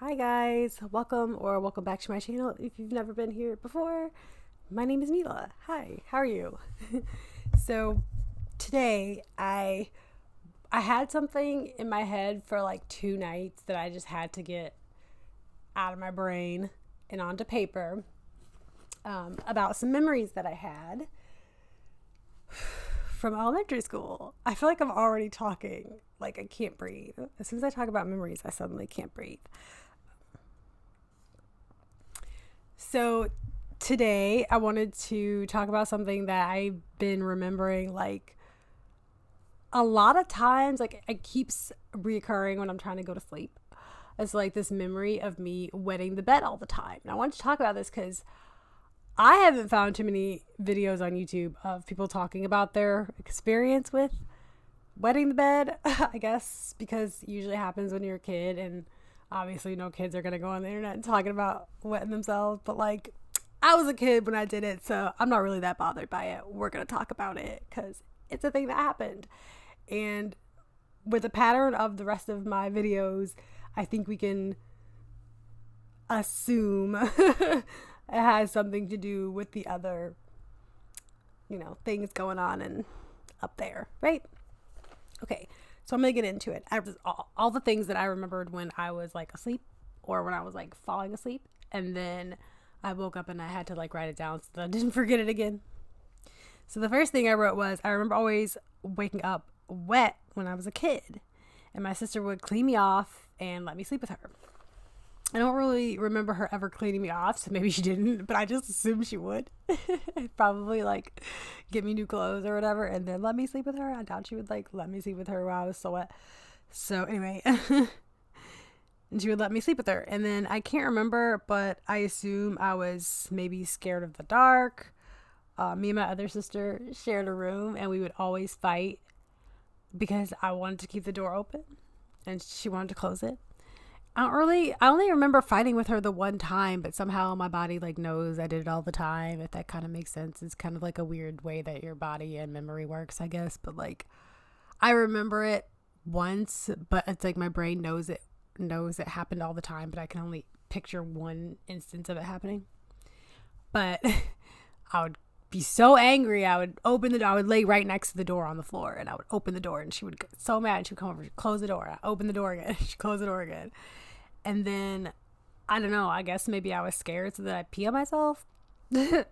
Hi guys, welcome back to my channel. If you've never been here before, my name is Mila. Hi, how are you? So today I had something in my head for like 2 nights that I just had to get out of my brain and onto paper, about some memories that I had from elementary school. I feel like I'm already talking like I can't breathe. As soon as I talk about memories, I suddenly can't breathe. So today I wanted to talk about something that I've been remembering like a lot of times. Like it keeps reoccurring when I'm trying to go to sleep. It's like this memory of me wetting the bed all the time. And I wanted to talk about this because I haven't found too many videos on YouTube of people talking about their experience with wetting the bed. I guess because it usually happens when you're a kid, and obviously no kids are gonna go on the internet talking about wetting themselves, but like I was a kid when I did it, so I'm not really that bothered by it. We're gonna talk about it because it's a thing that happened. And with the pattern of the rest of my videos, I think we can assume it has something to do with the other, things going on and up there, right? Okay, so I'm gonna get into it. I was all the things that I remembered when I was like asleep or when I was like falling asleep, and then I woke up and I had to like write it down so that I didn't forget it again. So the first thing I wrote was I remember always waking up wet when I was a kid, and my sister would clean me off and let me sleep with her. I don't really remember her ever cleaning me off, so maybe she didn't, but I just assumed she would. Probably like get me new clothes or whatever and then let me sleep with her. I doubt she would like let me sleep with her while I was so wet. So anyway, and she would let me sleep with her. And then I can't remember, but I assume I was maybe scared of the dark. Me and my other sister shared a room, and we would always fight because I wanted to keep the door open and she wanted to close it. I only remember fighting with her the one time, but somehow my body like knows I did it all the time. If that kind of makes sense. It's kind of like a weird way that your body and memory works, I guess. But like, I remember it once, but it's like my brain knows it happened all the time, but I can only picture one instance of it happening. But I would be so angry. I would lay right next to the door on the floor, and I would open the door, and she would get so mad. She would come over, she'd close the door. I open the door again. She'd close the door again. And then, I don't know, I guess maybe I was scared so that I'd pee on myself. And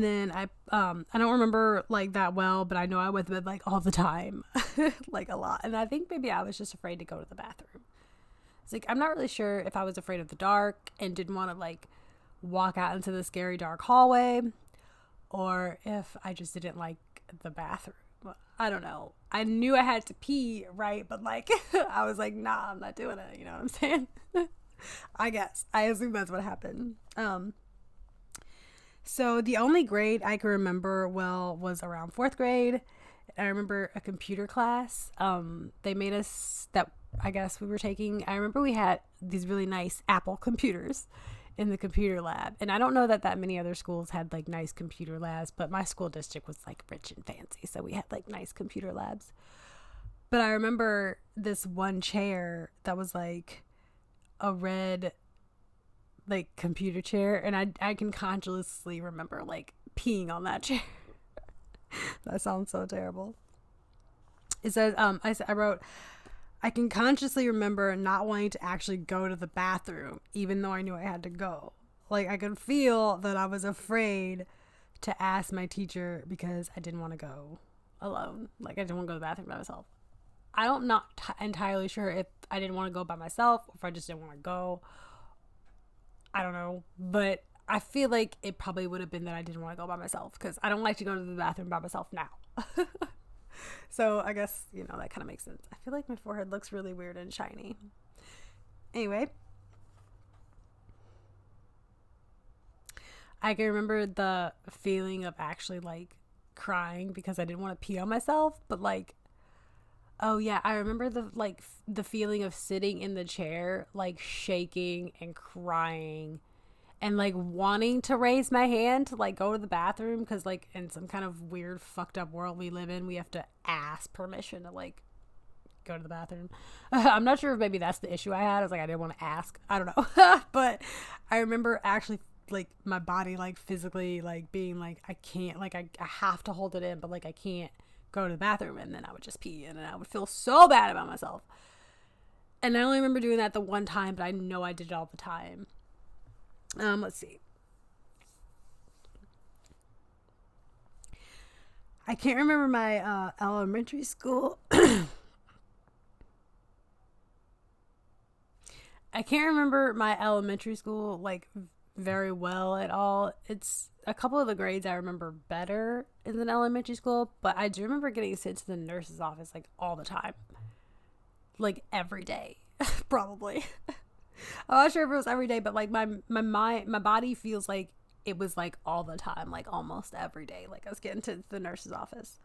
then I don't remember like that well, but I know I went to bed like all the time, like a lot. And I think maybe I was just afraid to go to the bathroom. It's like, I'm not really sure if I was afraid of the dark and didn't want to like walk out into the scary dark hallway, or if I just didn't like the bathroom. I don't know. I knew I had to pee, right? But like, I was like, nah, I'm not doing it. You know what I'm saying? I guess. I assume that's what happened. So the only grade I can remember well was around fourth grade. I remember a computer class. They made us that I guess we were taking. I remember we had these really nice Apple computers in the computer lab. And I don't know that many other schools had like nice computer labs, but my school district was like rich and fancy. So we had like nice computer labs. But I remember this one chair that was like a red like computer chair, and I can consciously remember like peeing on that chair. That sounds so terrible. It says I wrote I can consciously remember not wanting to actually go to the bathroom, even though I knew I had to go. Like, I could feel that I was afraid to ask my teacher because I didn't want to go alone. Like, I didn't want to go to the bathroom by myself. I'm not entirely sure if I didn't want to go by myself or if I just didn't want to go. I don't know. But I feel like it probably would have been that I didn't want to go by myself because I don't like to go to the bathroom by myself now. So I guess, that kind of makes sense. I feel like my forehead looks really weird and shiny. Anyway, I can remember the feeling of actually like crying because I didn't want to pee on myself. But like, oh yeah, I remember the feeling of sitting in the chair, like shaking and crying and like wanting to raise my hand to like go to the bathroom because like in some kind of weird fucked up world we live in, we have to ask permission to like go to the bathroom. I'm not sure if maybe that's the issue I had. I was like, I didn't want to ask. I don't know. But I remember actually like my body like physically like being like, I can't, like I have to hold it in, but like I can't go to the bathroom. And then I would just pee and then I would feel so bad about myself. And I only remember doing that the one time, but I know I did it all the time. Let's see. I can't remember my elementary school. I can't remember my elementary school like very well at all. It's a couple of the grades I remember better in an elementary school, but I do remember getting sent to the nurse's office like all the time. Like every day, probably. I'm not sure if it was every day, but like my body feels like it was like all the time, like almost every day. Like I was getting to the nurse's office.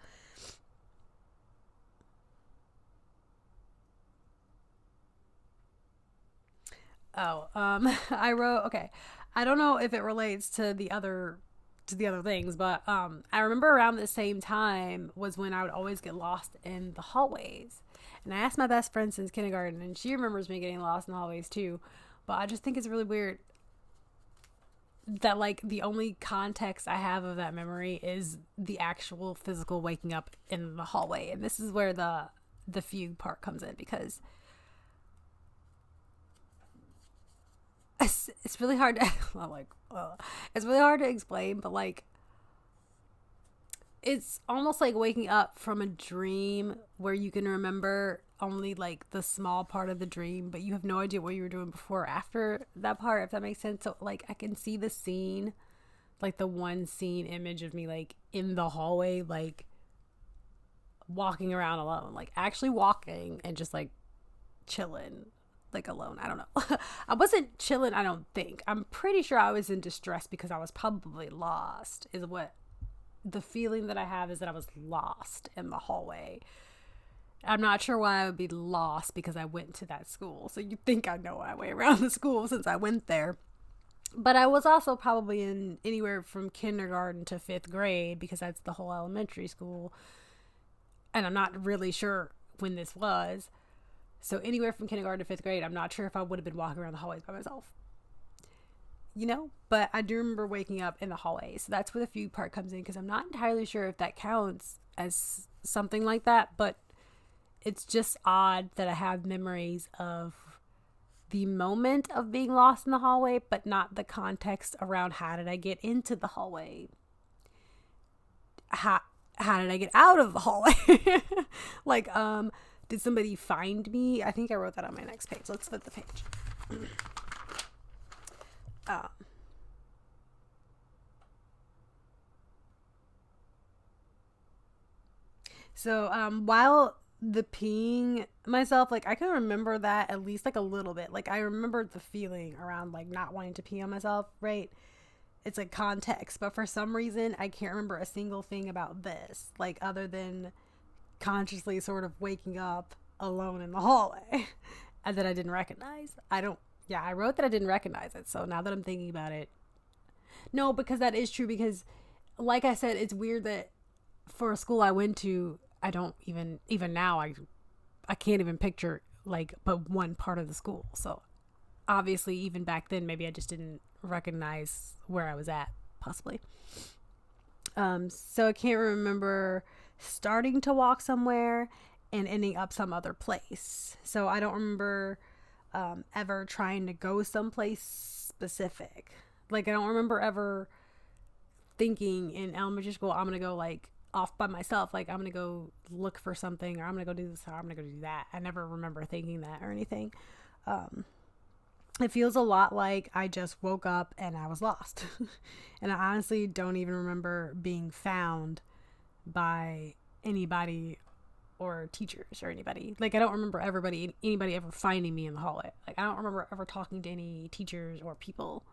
Oh, I wrote, okay. I don't know if it relates to the other things, but I remember around the same time was when I would always get lost in the hallways. And I asked my best friend since kindergarten, and she remembers me getting lost in the hallways too. But I just think it's really weird that like the only context I have of that memory is the actual physical waking up in the hallway. And this is where the fugue part comes in, because it's really hard to I'm like, it's really hard to explain, but like it's almost like waking up from a dream where you can remember only like the small part of the dream, but you have no idea what you were doing before or after that part, if that makes sense. So like I can see the scene, like the one scene image of me like in the hallway, like walking around alone, like actually walking and just like chilling, like alone. I don't know. I wasn't chilling, I don't think. I'm pretty sure I was in distress because I was probably lost, is what the feeling that I have is, that I was lost in the hallway. I'm not sure why I would be lost because I went to that school. So you think I know my way around the school since I went there. But I was also probably in anywhere from kindergarten to 5th grade, because that's the whole elementary school. And I'm not really sure when this was. So anywhere from kindergarten to 5th grade, I'm not sure if I would have been walking around the hallways by myself. You know? But I do remember waking up in the hallway. So that's where the fugue part comes in, because I'm not entirely sure if that counts as something like that. But it's just odd that I have memories of the moment of being lost in the hallway, but not the context around how did I get into the hallway? How did I get out of the hallway? Like, did somebody find me? I think I wrote that on my next page. Let's flip the page. Um, while the peeing myself, like I can remember that at least like a little bit. Like I remember the feeling around like not wanting to pee on myself, right? It's like context, but for some reason I can't remember a single thing about this, like other than consciously sort of waking up alone in the hallway and that I didn't recognize. I wrote that I didn't recognize it. So now that I'm thinking about it, no, because that is true, because like I said, it's weird that for a school I went to, I don't even now I can't even picture like but one part of the school. So obviously even back then maybe I just didn't recognize where I was at, possibly. So I can't remember starting to walk somewhere and ending up some other place. So I don't remember ever trying to go someplace specific. Like I don't remember ever thinking in elementary school, I'm gonna go like off by myself, like I'm gonna go look for something, or I'm gonna go do this, or I'm gonna go do that. I never remember thinking that or anything. It feels a lot like I just woke up and I was lost. And I honestly don't even remember being found by anybody or teachers or anybody. Like I don't remember anybody ever finding me in the hallway. Like I don't remember ever talking to any teachers or people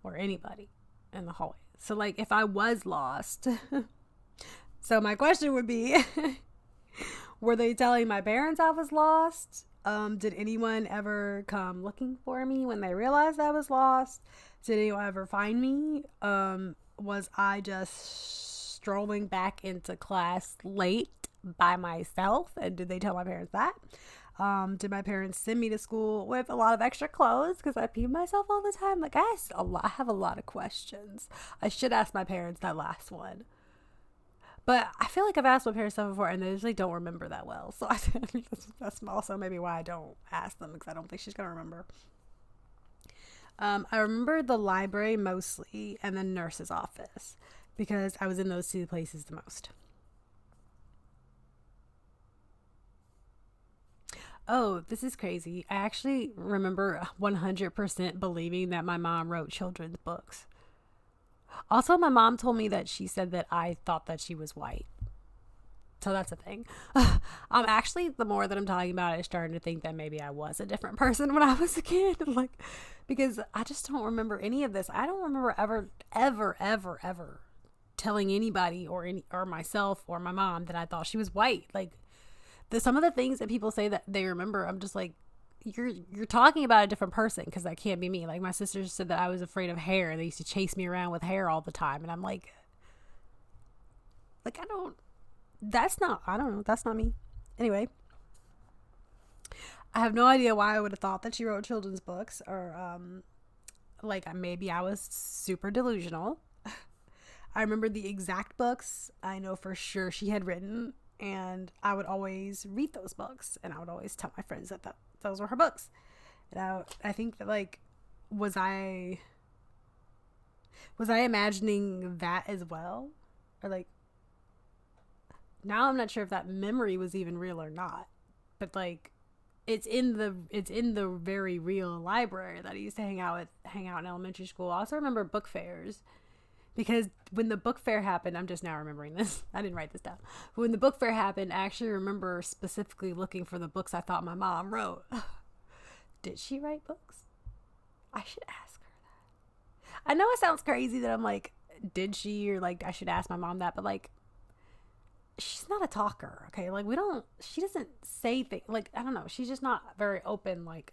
or anybody in the hallway. So like if I was lost, so my question would be, were they telling my parents I was lost? Did anyone ever come looking for me when they realized I was lost? Did anyone ever find me? Was I just strolling back into class late by myself? And did they tell my parents that? Did my parents send me to school with a lot of extra clothes because I pee myself all the time? Like, I have a lot of questions. I should ask my parents that last one. But I feel like I've asked my parents stuff before and they just like don't remember that well. So I think that's also maybe why I don't ask them, because I don't think she's going to remember. I remember the library mostly and the nurse's office because I was in those two places the most. Oh, this is crazy. I actually remember 100% believing that my mom wrote children's books. Also, my mom told me that she said that I thought that she was white. So that's a thing. I'm actually, the more that I'm talking about it, starting to think that maybe I was a different person when I was a kid. Like, because I just don't remember any of this. I don't remember ever telling anybody or myself or my mom that I thought she was white. Like, some of the things that people say that they remember, I'm just like, you're talking about a different person, because that can't be me. Like, my sister said that I was afraid of hair and they used to chase me around with hair all the time, and I'm like I don't know, that's not me. Anyway, I have no idea why I would have thought that she wrote children's books, or like maybe I was super delusional. I remember the exact books I know for sure she had written, and I would always read those books, and I would always tell my friends that those were her books. And I think that, like, was I imagining that as well? Or, like, now I'm not sure if that memory was even real or not. But, like, it's in the very real library that I used to hang out in elementary school. I also remember book fairs. Because when the book fair happened, I'm just now remembering this. I didn't write this down. But when the book fair happened, I actually remember specifically looking for the books I thought my mom wrote. Did she write books? I should ask her that. I know it sounds crazy that I'm like, did she? Or like, I should ask my mom that. But like, she's not a talker, okay? Like, she doesn't say things. Like, I don't know. She's just not very open, like,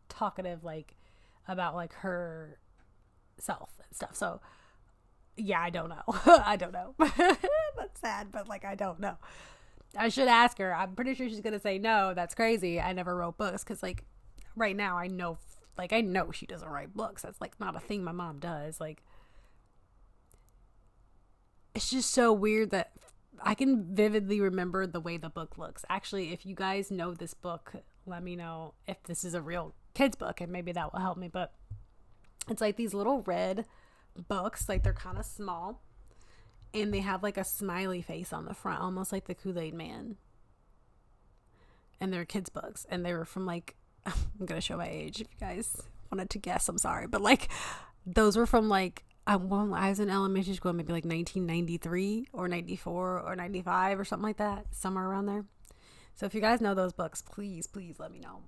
talkative, like, about like her self and stuff. So, yeah, I don't know. I don't know. That's sad, but like, I don't know. I should ask her. I'm pretty sure she's going to say, no, that's crazy. I never wrote books. Because like right now I know she doesn't write books. That's like not a thing my mom does. Like, it's just so weird that I can vividly remember the way the book looks. Actually, if you guys know this book, let me know if this is a real kid's book and maybe that will help me. But it's like these little red books, like they're kind of small, and they have like a smiley face on the front, almost like the Kool-Aid Man. And they're kids books, and they were from like, I'm gonna show my age if you guys wanted to guess. I'm sorry, but like those were from like I was in elementary school, maybe like 1993 or 94 or 95 or something like that, somewhere around there. So if you guys know those books, please let me know.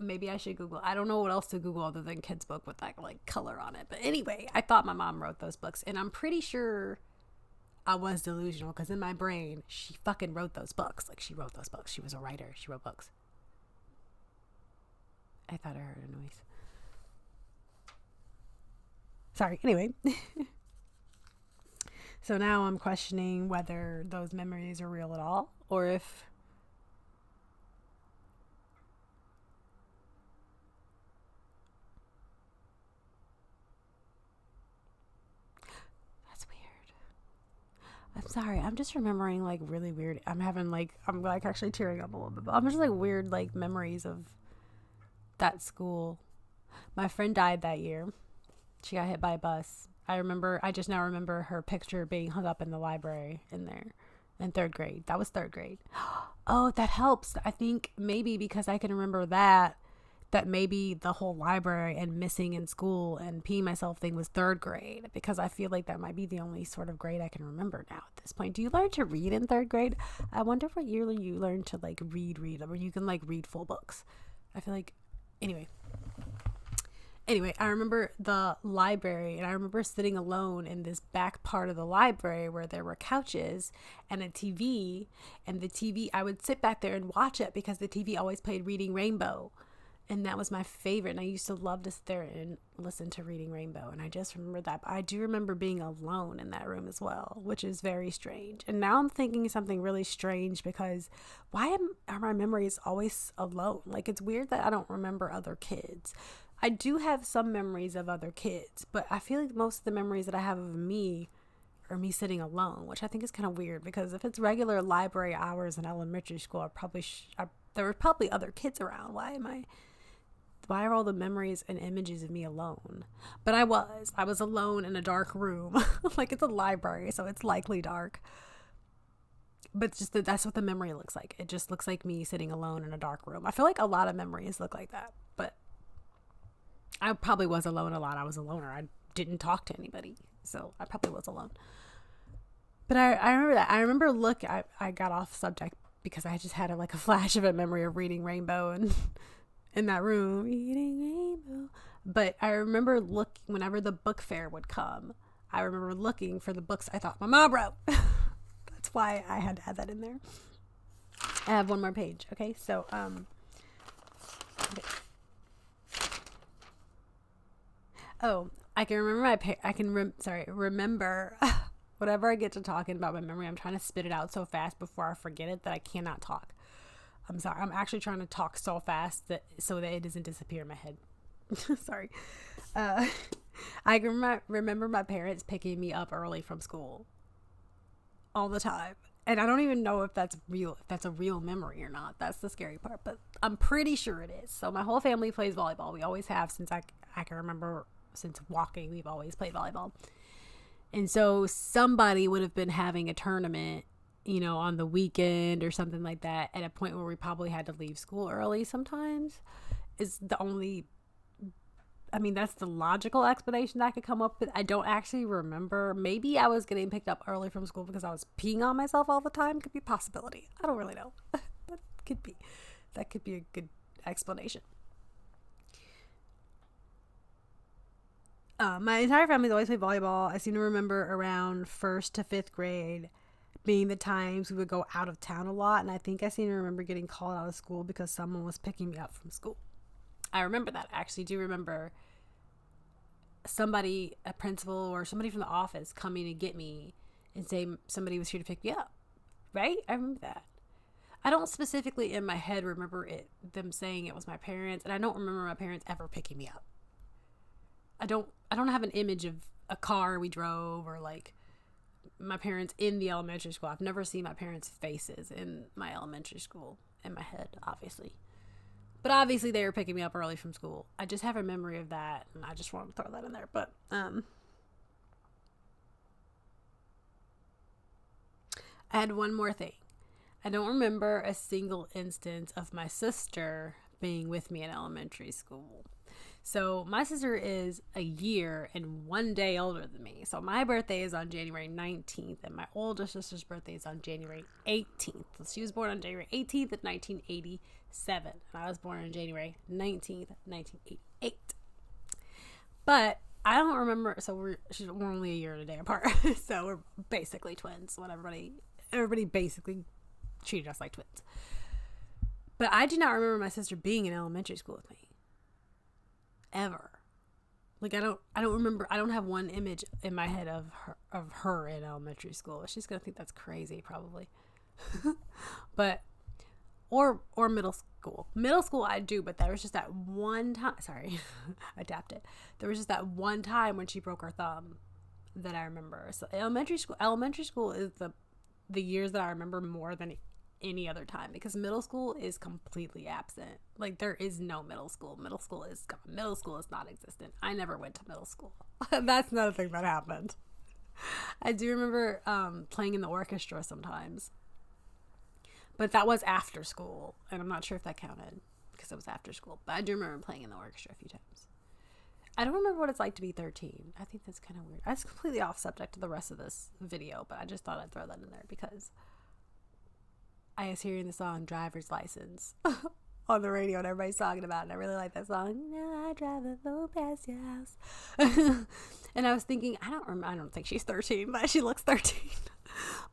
Maybe I should Google. I don't know what else to Google other than kids book with that like color on it. But anyway, I thought my mom wrote those books, and I'm pretty sure I was delusional, because in my brain, she fucking wrote those books. Like, she wrote those books. She was a writer. She wrote books. I thought I heard a noise. Sorry. Anyway. So now I'm questioning whether those memories are real at all, or if I'm sorry. I'm just remembering like really weird. I'm like actually tearing up a little bit. But I'm just like weird like memories of that school. My friend died that year. She got hit by a bus. I just now remember her picture being hung up in the library in there in third grade. That was third grade. Oh, that helps. I think maybe because I can remember that maybe the whole library and missing in school and peeing myself thing was third grade, because I feel like that might be the only sort of grade I can remember now at this point. Do you learn to read in third grade? I wonder what year you learn to like read, or you can like read full books. I feel like, anyway, I remember the library, and I remember sitting alone in this back part of the library where there were couches and a TV, and the TV, I would sit back there and watch it because the TV always played Reading Rainbow. And that was my favorite. And I used to love to sit there and listen to Reading Rainbow. And I just remember that. But I do remember being alone in that room as well, which is very strange. And now I'm thinking something really strange because are my memories always alone? Like, it's weird that I don't remember other kids. I do have some memories of other kids, but I feel like most of the memories that I have of me are me sitting alone, which I think is kind of weird because if it's regular library hours in elementary school, there were probably other kids around. Why are all the memories and images of me alone? But I was alone in a dark room. Like, it's a library, so it's likely dark. But just that's what the memory looks like. It just looks like me sitting alone in a dark room. I feel like a lot of memories look like that. But I probably was alone a lot. I was a loner. I didn't talk to anybody. So I probably was alone. But I remember that. I remember I got off subject because I just had a flash of a memory of Reading Rainbow and in that room, Reading Rainbow. But I remember whenever the book fair would come, I remember looking for the books I thought my mom wrote. That's why I had to add that in there. I have one more page. Okay. So, okay. Oh, I can remember remember whenever I get to talking about my memory, I'm trying to spit it out so fast before I forget it that I cannot talk. I'm sorry. I'm actually trying to talk so fast so that it doesn't disappear in my head. Sorry. I can remember my parents picking me up early from school all the time. And I don't even know if that's a real memory or not. That's the scary part, but I'm pretty sure it is. So my whole family plays volleyball. We always have since I can remember. Since walking, we've always played volleyball. And so somebody would have been having a tournament, on the weekend or something like that, at a point where we probably had to leave school early sometimes. Is the only, that's the logical explanation I could come up with. I don't actually remember. Maybe I was getting picked up early from school because I was peeing on myself all the time. Could be a possibility. I don't really know. But that could be a good explanation. My entire family's always played volleyball. I seem to remember around 1st to 5th grade being the times we would go out of town a lot. And I think I seem to remember getting called out of school because someone was picking me up from school. I remember that. I actually do remember a principal or somebody from the office coming to get me and say somebody was here to pick me up. Right? I remember that. I don't specifically in my head remember them saying it was my parents. And I don't remember my parents ever picking me up. I don't have an image of a car we drove or my parents in the elementary school. I've never seen my parents' faces in my elementary school in my head, obviously. But obviously they were picking me up early from school. I just have a memory of that, and I just wanted to throw that in there. But I had one more thing. I don't remember a single instance of my sister being with me in elementary school. So my sister is a year and 1 day older than me. So my birthday is on January 19th and my older sister's birthday is on January 18th. So she was born on January 18th of 1987 and I was born on January 19th, 1988. But I don't remember. So we're only a year and a day apart. So we're basically twins. When everybody basically treated us like twins. But I do not remember my sister being in elementary school with me. Ever. I don't remember. I don't have one image in my head of her in elementary school. She's gonna think that's crazy, probably. But or middle school. Middle school I do, but there was just that one time. Sorry, I adapted. There was just that one time when she broke her thumb that I remember. So elementary school is the years that I remember more than any other time because middle school is completely absent. There is no middle school. Middle school is non-existent. I never went to middle school. That's not a thing that happened. I do remember playing in the orchestra sometimes, but that was after school, and I'm not sure if that counted because it was after school. But I do remember playing in the orchestra a few times. I don't remember what it's like to be 13. I think that's kind of weird. That's completely off subject to the rest of this video, but I just thought I'd throw that in there because I was hearing the song Driver's License on the radio and everybody's talking about it. And I really like that song. Now I drive a low past your house. And I was thinking, I don't think she's 13, but she looks 13.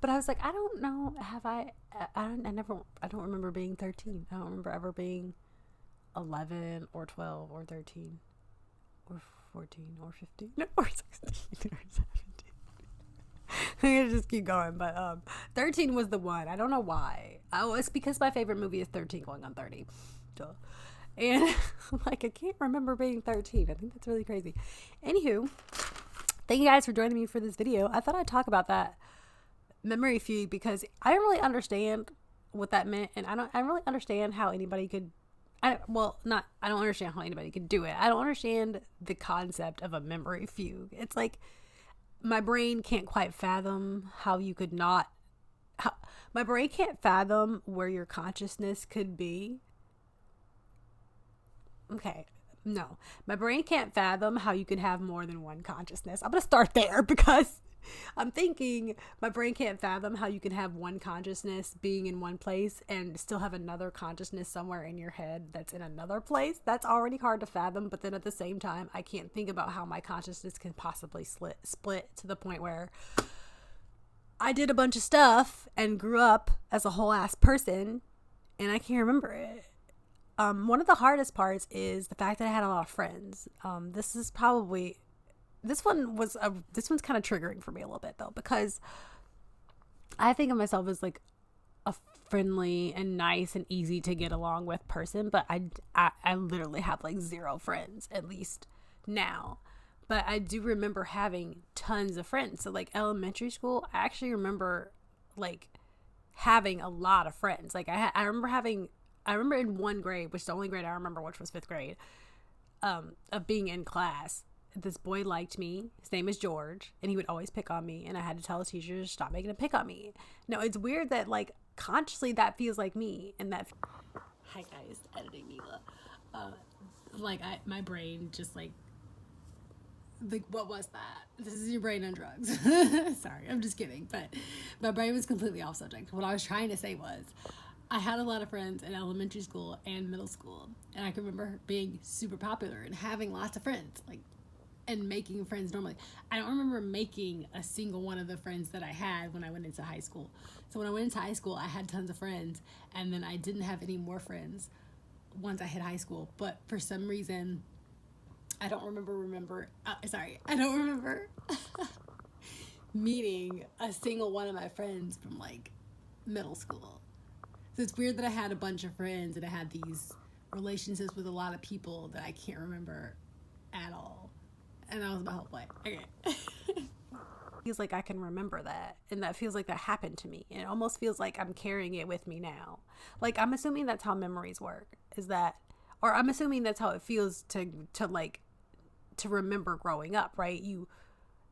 But I was like, I don't know. I don't remember being 13. I don't remember ever being 11 or 12 or 13 or 14 or 15 or 16 or 17. I'm gonna just keep going, but 13 was the one. I don't know why. Oh, it's because my favorite movie is 13 going on 30. Duh. And like, I can't remember being 13. I think that's really crazy. Anywho, thank you guys for joining me for this video. I thought I'd talk about that memory fugue because I don't really understand what that meant, and I don't really understand how anybody could. I don't understand how anybody could do it. I don't understand the concept of a memory fugue. It's like my brain can't quite fathom how you could not. My brain can't fathom where your consciousness could be. Okay, no, my brain can't fathom how you could have more than one consciousness. I'm gonna start there because I'm thinking my brain can't fathom how you can have one consciousness being in one place and still have another consciousness somewhere in your head that's in another place. That's already hard to fathom, but then at the same time, I can't think about how my consciousness can possibly split to the point where I did a bunch of stuff and grew up as a whole ass person and I can't remember it. One of the hardest parts is the fact that I had a lot of friends. This one's kind of triggering for me a little bit though, because I think of myself as like a friendly and nice and easy to get along with person, but I literally have like 0 friends, at least now. But I do remember having tons of friends. So like elementary school, I actually remember like having a lot of friends. Like I remember in 1 grade, which is the only grade I remember, which was 5th grade, of being in class. This boy liked me. His name is George, and he would always pick on me, and I had to tell the teacher to stop making him pick on me. No, it's weird that like consciously that feels like me, and that. Hi guys, editing Mila. My brain just like what was that? This is your brain on drugs. Sorry, I'm just kidding, but my brain was completely off subject. What I was trying to say was, I had a lot of friends in elementary school and middle school, and I can remember being super popular and having lots of friends, like. And making friends normally. I don't remember making a single one of the friends that I had when I went into high school. So when I went into high school, I had tons of friends, and then I didn't have any more friends once I hit high school. But for some reason, I don't remember meeting a single one of my friends from like middle school. So it's weird that I had a bunch of friends and I had these relationships with a lot of people that I can't remember at all. And that was my whole play. Okay. Feels like I can remember that. And that feels like that happened to me. And it almost feels like I'm carrying it with me now. Like, I'm assuming that's how memories work. Or I'm assuming that's how it feels to remember growing up, right?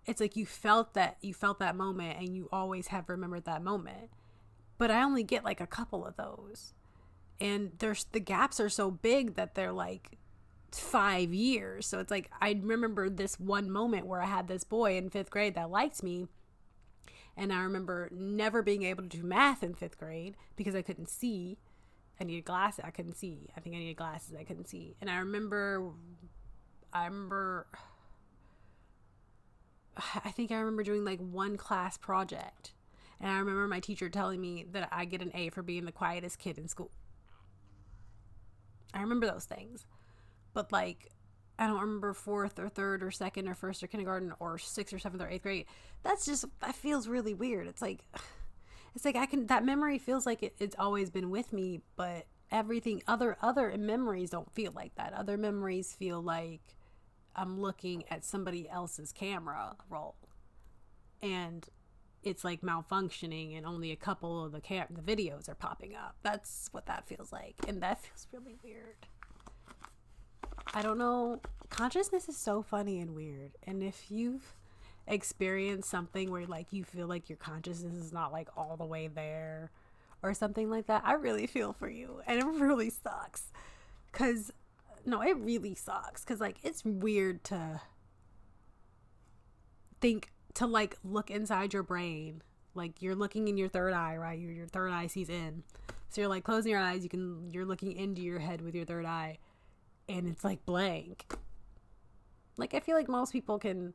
It's like you felt that moment and you always have remembered that moment. But I only get like a couple of those. And the gaps are so big that they're like 5 years. So it's like I remember this one moment where I had this boy in 5th grade that liked me, and I remember never being able to do math in 5th grade because I couldn't see. I needed glasses. I couldn't see. I think I needed glasses. I couldn't see. And I remember doing like one class project, and I remember my teacher telling me that I get an A for being the quietest kid in school. I remember those things. But like, I don't remember 4th or 3rd or 2nd or 1st or kindergarten or 6th or 7th or 8th grade. That feels really weird. It's like that memory feels like it's always been with me, but everything other memories don't feel like that. Other memories feel like I'm looking at somebody else's camera roll, and it's like malfunctioning, and only a couple of the videos are popping up. That's what that feels like, and that feels really weird. I don't know. Consciousness is so funny and weird. And if you've experienced something where like you feel like your consciousness is not like all the way there or something like that, I really feel for you. And it really sucks. It really sucks. Because like it's weird to think, to like look inside your brain. Like you're looking in your third eye, right? Your third eye sees in. So you're like closing your eyes. You're looking into your head with your third eye. And it's like blank. Like I feel like most people can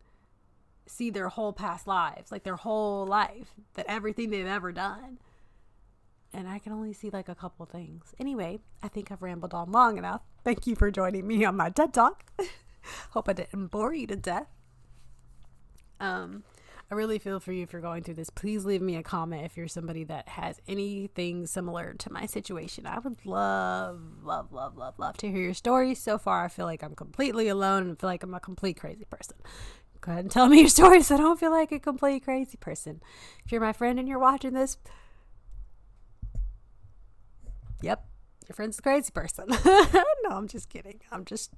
see their whole past lives, like their whole life, that everything they've ever done. and I can only see like a couple things. Anyway, I think I've rambled on long enough. Thank you for joining me on my TED Talk. Hope I didn't bore you to death. I really feel for you if you're going through this. Please leave me a comment if you're somebody that has anything similar to my situation. I would love to hear your stories. So far, I feel like I'm completely alone and feel like I'm a complete crazy person. Go ahead and tell me your story so I don't feel like a complete crazy person. If you're my friend and you're watching this, yep, your friend's a crazy person. No, I'm just kidding. I'm just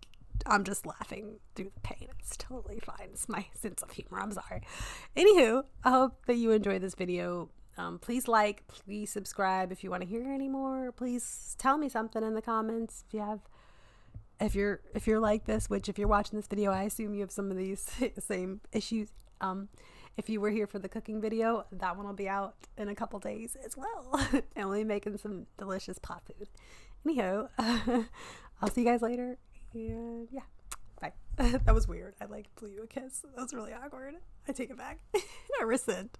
laughing through the pain. It's totally fine. It's my sense of humor. I'm sorry. Anywho, I hope that you enjoyed this video. Please please subscribe if you want to hear any more. Please tell me something in the comments if you're like this, which if you're watching this video, I assume you have some of these same issues. If you were here for the cooking video, that one will be out in a couple days as well. And we'll be making some delicious pot food. Anyhow, I'll see you guys later. And yeah, bye. That was weird. I blew you a kiss. That was really awkward. I take it back. I rescind.